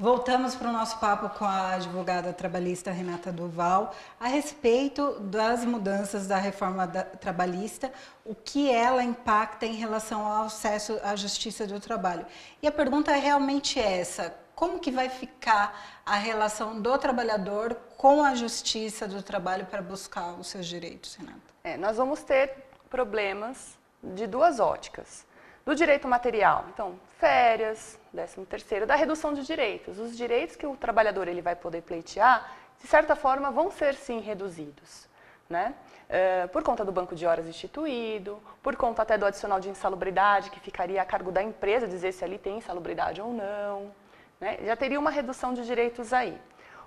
Voltamos para o nosso papo com a advogada trabalhista Renata Duval a respeito das mudanças da reforma trabalhista, o que ela impacta em relação ao acesso à justiça do trabalho. E a pergunta é realmente essa: como que vai ficar a relação do trabalhador com a justiça do trabalho para buscar os seus direitos, Renata? Nós vamos ter problemas de duas óticas. Do direito material, então, férias, 13º, da redução de direitos. Os direitos que o trabalhador ele vai poder pleitear, de certa forma, vão ser sim reduzidos, né? Por conta do banco de horas instituído, por conta até do adicional de insalubridade, que ficaria a cargo da empresa dizer se ali tem insalubridade ou não, né? Já teria uma redução de direitos aí.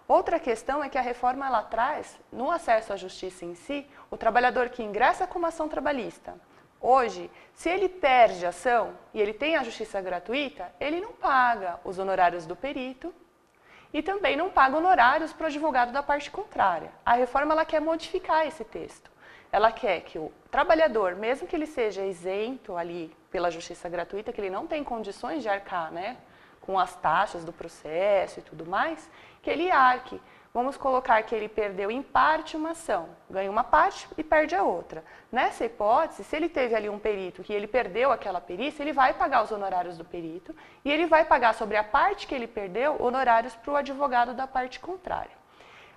Outra questão é que a reforma ela traz, no acesso à justiça em si, o trabalhador que ingressa com uma ação trabalhista. Hoje, se ele perde a ação e ele tem a justiça gratuita, ele não paga os honorários do perito e também não paga honorários para o advogado da parte contrária. A reforma ela quer modificar esse texto. Ela quer que o trabalhador, mesmo que ele seja isento ali pela justiça gratuita, que ele não tem condições de arcar, né, com as taxas do processo e tudo mais, que ele arque. Vamos colocar que ele perdeu em parte uma ação, ganha uma parte e perde a outra. Nessa hipótese, se ele teve ali um perito que ele perdeu aquela perícia, ele vai pagar os honorários do perito e ele vai pagar sobre a parte que ele perdeu honorários para o advogado da parte contrária.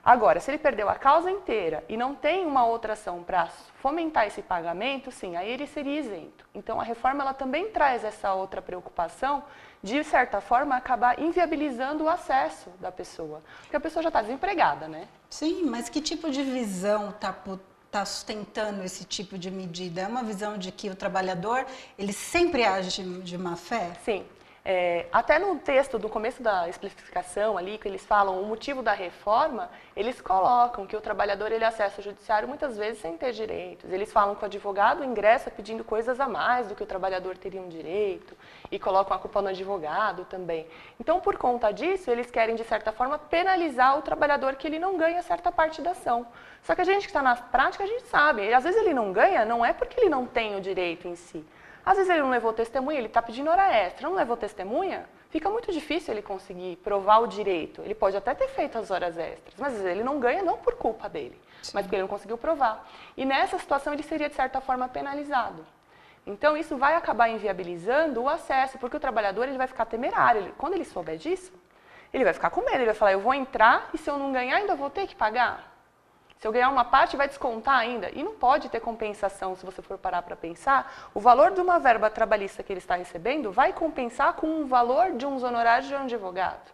Agora, se ele perdeu a causa inteira e não tem uma outra ação para fomentar esse pagamento, sim, aí ele seria isento. Então, a reforma ela também traz essa outra preocupação de certa forma, acabar inviabilizando o acesso da pessoa. Porque a pessoa já está desempregada, né? Sim, mas que tipo de visão está sustentando esse tipo de medida? É uma visão de que o trabalhador, ele sempre age de má fé? Sim. Até no texto do começo da explicação ali, que eles falam o motivo da reforma, eles colocam que o trabalhador ele acessa o judiciário muitas vezes sem ter direitos. Eles falam que o advogado ingressa pedindo coisas a mais do que o trabalhador teria um direito e colocam a culpa no advogado também. Então, por conta disso, eles querem, de certa forma, penalizar o trabalhador que ele não ganha certa parte da ação. Só que a gente que está na prática, a gente sabe, às vezes ele não ganha, não é porque ele não tem o direito em si. Às vezes ele não levou testemunha, ele está pedindo hora extra, não levou testemunha, fica muito difícil ele conseguir provar o direito. Ele pode até ter feito as horas extras, mas às vezes ele não ganha não por culpa dele, sim, mas porque ele não conseguiu provar. E nessa situação ele seria, de certa forma, penalizado. Então isso vai acabar inviabilizando o acesso, porque o trabalhador ele vai ficar temerário. Quando ele souber disso, ele vai ficar com medo, ele vai falar, eu vou entrar e se eu não ganhar ainda vou ter que pagar? Se eu ganhar uma parte, vai descontar ainda. E não pode ter compensação, se você for parar para pensar. O valor de uma verba trabalhista que ele está recebendo vai compensar com o valor de uns honorários de um advogado.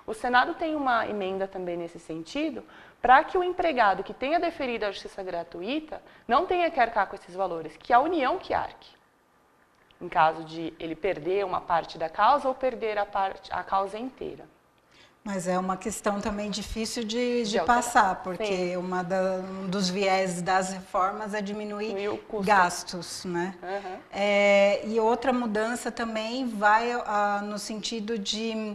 O Senado tem uma emenda também nesse sentido, para que o empregado que tenha deferido a justiça gratuita não tenha que arcar com esses valores, que a União que arque. Em caso de ele perder uma parte da causa ou perder a causa inteira. Mas é uma questão também difícil de passar, porque um dos viés das reformas é diminuir gastos, né? Uhum. E outra mudança também vai no sentido de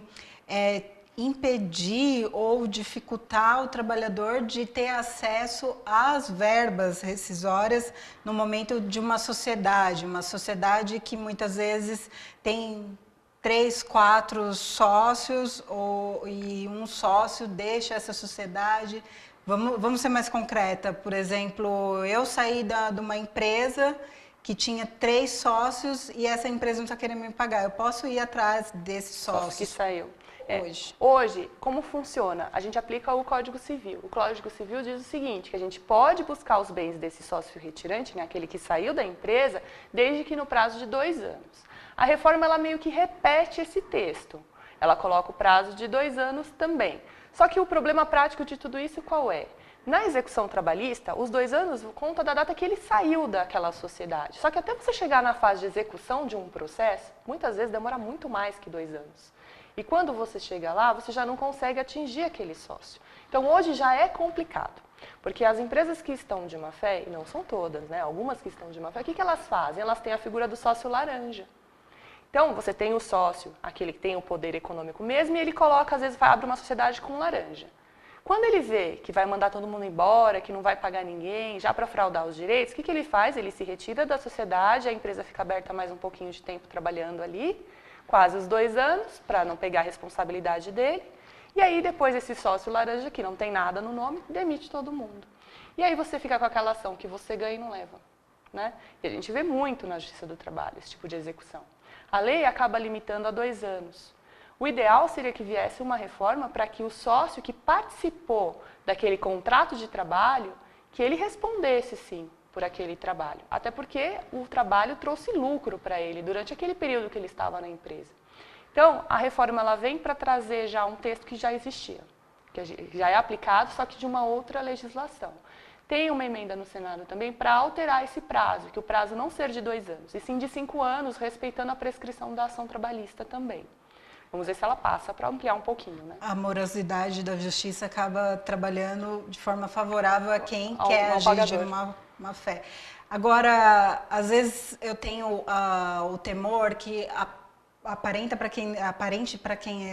impedir ou dificultar o trabalhador de ter acesso às verbas rescisórias no momento de uma sociedade que muitas vezes tem 3, 4 sócios e um sócio deixa essa sociedade. Vamos ser mais concreta. Por exemplo, eu saí de uma empresa que tinha 3 sócios e essa empresa não está querendo me pagar. Eu posso ir atrás desse sócio que saiu. Hoje. Hoje, como funciona? A gente aplica o Código Civil. O Código Civil diz o seguinte, que a gente pode buscar os bens desse sócio retirante, né, aquele que saiu da empresa, desde que no prazo de 2 anos. A reforma ela meio que repete esse texto. Ela coloca o prazo de 2 anos também. Só que o problema prático de tudo isso qual é? Na execução trabalhista, os 2 anos conta da data que ele saiu daquela sociedade. Só que até você chegar na fase de execução de um processo, muitas vezes demora muito mais que 2 anos. E quando você chega lá, você já não consegue atingir aquele sócio. Então hoje já é complicado. Porque as empresas que estão de má fé, e não são todas, né? Algumas que estão de má fé, o que elas fazem? Elas têm a figura do sócio laranja. Então, você tem o sócio, aquele que tem o poder econômico mesmo, e ele coloca, às vezes, abre uma sociedade com laranja. Quando ele vê que vai mandar todo mundo embora, que não vai pagar ninguém, já para fraudar os direitos, o que ele faz? Ele se retira da sociedade, a empresa fica aberta mais um pouquinho de tempo trabalhando ali, quase os 2 anos, para não pegar a responsabilidade dele. E aí, depois, esse sócio laranja, que não tem nada no nome, demite todo mundo. E aí você fica com aquela ação que você ganha e não leva. Né? E a gente vê muito na Justiça do Trabalho esse tipo de execução. A lei acaba limitando a 2 anos. O ideal seria que viesse uma reforma para que o sócio que participou daquele contrato de trabalho, que ele respondesse sim por aquele trabalho. Até porque o trabalho trouxe lucro para ele durante aquele período que ele estava na empresa. Então, a reforma ela vem para trazer já um texto que já existia, que já é aplicado, só que de uma outra legislação. Tem uma emenda no Senado também para alterar esse prazo, que o prazo não ser de 2 anos, e sim de 5 anos, respeitando a prescrição da ação trabalhista também. Vamos ver se ela passa para ampliar um pouquinho, né? A morosidade da justiça acaba trabalhando de forma favorável a quem quer agir de má fé. Agora, às vezes eu tenho o temor que aparente para quem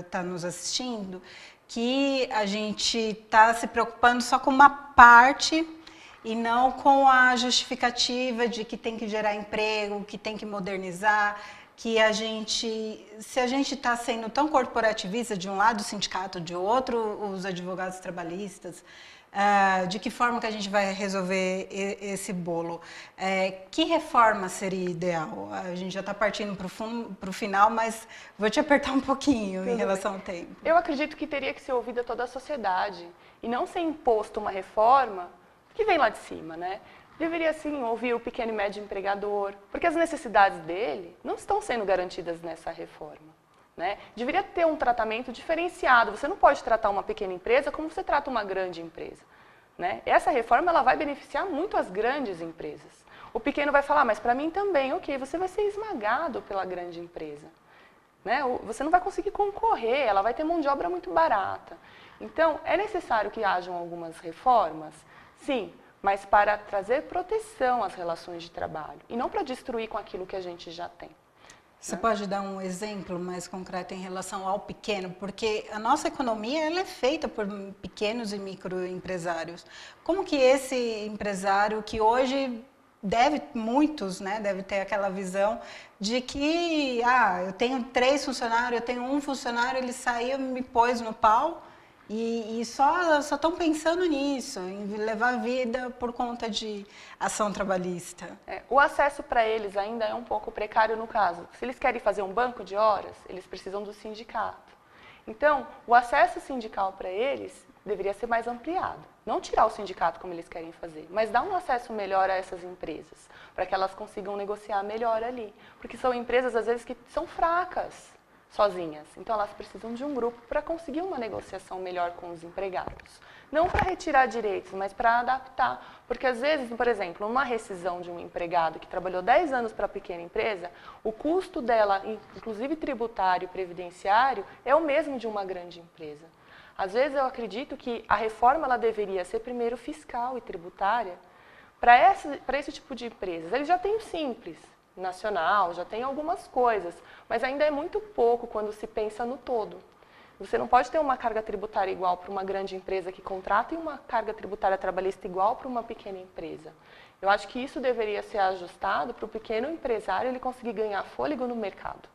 está nos assistindo que a gente está se preocupando só com uma parte e não com a justificativa de que tem que gerar emprego, que tem que modernizar, que se a gente está sendo tão corporativista de um lado o sindicato, de outro os advogados trabalhistas, de que forma que a gente vai resolver esse bolo? Que reforma seria ideal? A gente já está partindo para o final, mas vou te apertar um pouquinho em relação ao tempo. Eu acredito que teria que ser ouvida toda a sociedade e não ser imposto uma reforma que vem lá de cima, né? Deveria, sim, ouvir o pequeno e médio empregador, porque as necessidades dele não estão sendo garantidas nessa reforma. Né? Deveria ter um tratamento diferenciado. Você não pode tratar uma pequena empresa como você trata uma grande empresa. Né? Essa reforma ela vai beneficiar muito as grandes empresas. O pequeno vai falar, mas para mim também, ok, você vai ser esmagado pela grande empresa. Né? Você não vai conseguir concorrer, ela vai ter mão de obra muito barata. Então, é necessário que hajam algumas reformas? Sim, mas para trazer proteção às relações de trabalho e não para destruir com aquilo que a gente já tem. Você pode dar um exemplo mais concreto em relação ao pequeno? Porque a nossa economia ela é feita por pequenos e microempresários. Como que esse empresário que hoje muitos, né, deve ter aquela visão de que eu tenho 3 funcionários, eu tenho um funcionário, ele saiu, me pôs no pau e só estão pensando nisso, em levar vida por conta de ação trabalhista. O acesso para eles ainda é um pouco precário no caso. Se eles querem fazer um banco de horas, eles precisam do sindicato. Então, o acesso sindical para eles deveria ser mais ampliado. Não tirar o sindicato como eles querem fazer, mas dar um acesso melhor a essas empresas, para que elas consigam negociar melhor ali. Porque são empresas, às vezes, que são fracas sozinhas. Então, elas precisam de um grupo para conseguir uma negociação melhor com os empregados. Não para retirar direitos, mas para adaptar. Porque, às vezes, por exemplo, uma rescisão de um empregado que trabalhou 10 anos para a pequena empresa, o custo dela, inclusive tributário e previdenciário, é o mesmo de uma grande empresa. Às vezes, eu acredito que a reforma ela deveria ser primeiro fiscal e tributária para esse tipo de empresas. Eles já têm o Simples Nacional, já tem algumas coisas, mas ainda é muito pouco quando se pensa no todo. Você não pode ter uma carga tributária igual para uma grande empresa que contrata e uma carga tributária trabalhista igual para uma pequena empresa. Eu acho que isso deveria ser ajustado para o pequeno empresário ele conseguir ganhar fôlego no mercado.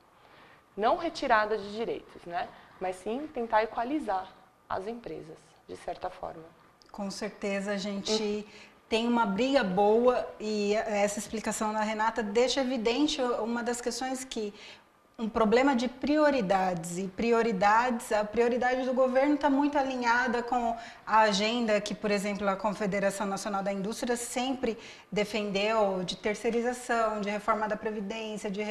Não retirada de direitos, né? Mas sim tentar equalizar as empresas, de certa forma. Com certeza a gente tem uma briga boa e essa explicação da Renata deixa evidente uma das questões que um problema de prioridades e a prioridade do governo está muito alinhada com a agenda que, por exemplo, a Confederação Nacional da Indústria sempre defendeu de terceirização, de reforma da Previdência, de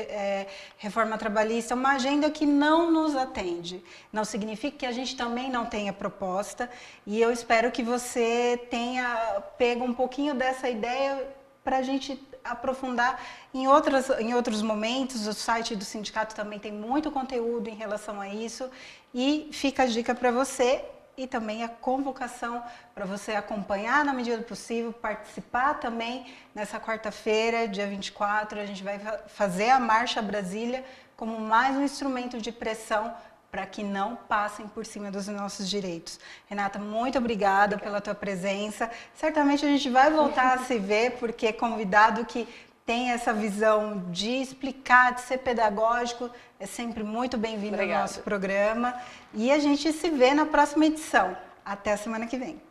reforma trabalhista, uma agenda que não nos atende. Não significa que a gente também não tenha proposta e eu espero que você tenha pego um pouquinho dessa ideia para a gente aprofundar em outros momentos. O site do sindicato também tem muito conteúdo em relação a isso e fica a dica para você e também a convocação para você acompanhar na medida do possível, participar também nessa quarta-feira, dia 24, a gente vai fazer a Marcha Brasília como mais um instrumento de pressão para que não passem por cima dos nossos direitos. Renata, muito obrigada pela tua presença. Certamente a gente vai voltar a se ver, porque é convidado que tem essa visão de explicar, de ser pedagógico, é sempre muito bem-vindo ao nosso programa. E a gente se vê na próxima edição. Até a semana que vem.